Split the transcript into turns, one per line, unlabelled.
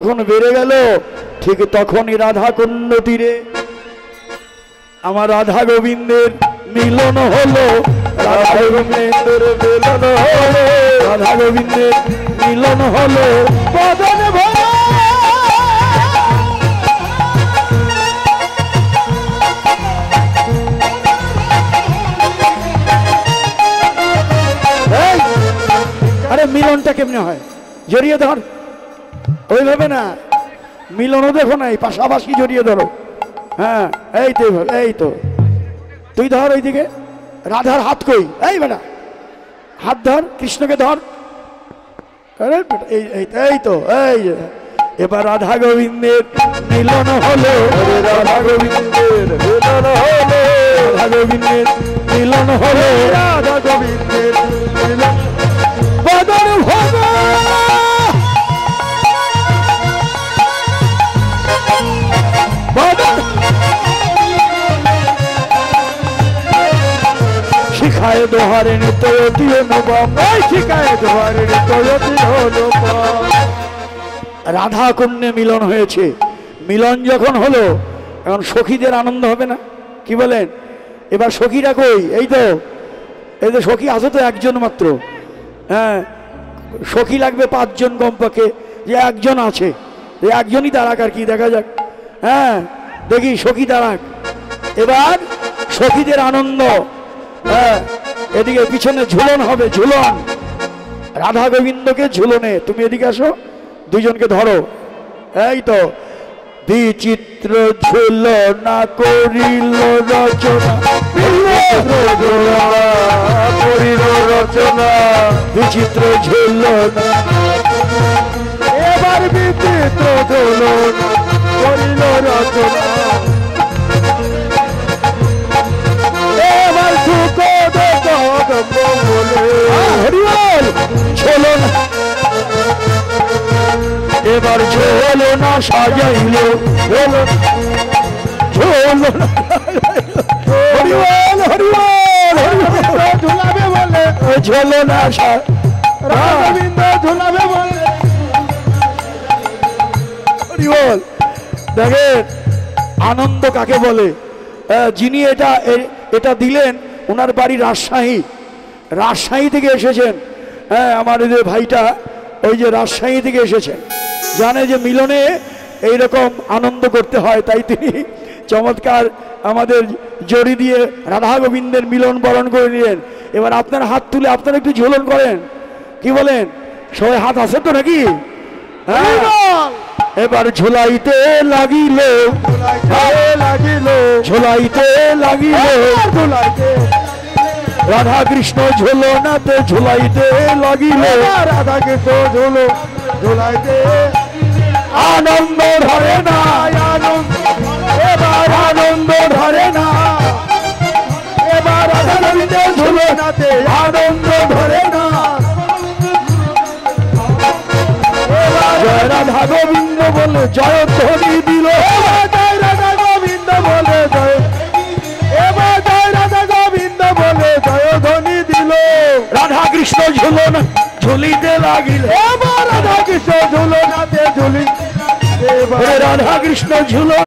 যখন বেড়ে গেল ঠিক তখনই রাধা কুণ্ড তীরে আমার রাধা গোবিন্দের মিলন হলো। রাধা গোবিন্দের মিলন হলো, রাধা গোবিন্দের মিলন হলো বদন ভরা। আরে মিলনটা কেমনে হয়? জড়িয়ে ধর, ওইভাবে না, মিলনও দেখো নাই, পাশাপাশি জড়িয়ে ধরো। হ্যাঁ এই তো, এই তো তুই ধর ওইদিকে, রাধার হাত কই, এই বেটা হাত ধর, কৃষ্ণকে ধর, এই তো, এই এবার রাধা গোবিন্দের মিলন হলো, রাধা গোবিন্দের মিলন হলো, রাধা গোবিন্দের মিলন হলো, রাধা গোবিন্দের মিলন বদন ভরা। শিখায় দোহারে নিত্যতীয় নবম, শিখায় দোহারে নিত্যতীয় নবম। রাধা কুণ্ডে মিলন হয়েছে, মিলন যখন হলো এখন সখীদের আনন্দ হবে না? কি বলেন? এবার সখীরা কই? এই তো, এই তো সখী আছে তো একজন মাত্র। হ্যাঁ সখী লাগবে 5 জন কমপক্ষে, যে একজন আছে, যে একজনই দাঁড়াক আর কি, দেখা যাক। হ্যাঁ দেখি সখী দাঁড়াক। এবার সখীদের আনন্দ। হ্যাঁ এদিকে পিছনে ঝুলন হবে, ঝুলন, রাধা গোবিন্দকে ঝুলনে। তুমি এদিকে আসো, দুইজনকে ধরো। এই তো বিচিত্র ঝুলনা করিল রচনা, করিল রচনা, বিচিত্র ঝুলনা, এবার বিচিত্র ঝুলন করিল রচনা, এবার সুখ ঝোলন, এবার ঝোলনা সাজাইল, ঝোলন ঝোলনা হরিবল হরিবল ঝুলাবে বলে, ঝোলনা গোবিন্দ ঝুলাবে বলে, হরিবল। দেখেন আনন্দ কাকে বলে? যিনি এটা দিলেন ওনার বাড়ি রাজশাহী, রাজশাহী থেকে এসেছেন। হ্যাঁ আমার এই যে ভাইটা ওই যে রাজশাহী থেকে এসেছেন, জানে যে মিলনে এইরকম আনন্দ করতে হয়, তাই তিনি চমৎকার আমাদের জড়ি দিয়ে রাধা গোবিন্দের মিলন বরণ করে নিলেন। এবার আপনার হাত তুলে আপনারা একটু ঝোলন করেন, কি বলেন? সবাই হাত আছে তো নাকি? হ্যাঁ এবার ঝোলাইতে লাগিল, ঝোলাইতে লাগিল, রাধা কৃষ্ণ ঝোলনাতে ঝোলাইতে লাগিল, রাধা কৃষ্ণ ঝোলো ঝোলাইতে আনন্দ ধরে না, আনন্দ এবার আনন্দ ধরে না, এবার রাধা গোবিন্দের ঝোলনাতে আনন্দ ধরে না, জয় রাধা গোবিন্দ বলে জয় ধ্বনি দিল, জয় রাধা গোবিন্দ বলে জয়, এবার জয় রাধা গোবিন্দ বলে জয় ধ্বনি দিল, রাধা কৃষ্ণ ঝুলন ঝুলিতে লাগিল, এবার রাধা কৃষ্ণ ঝুলনাতে ঝুলি, এবার রাধা কৃষ্ণ ঝুলন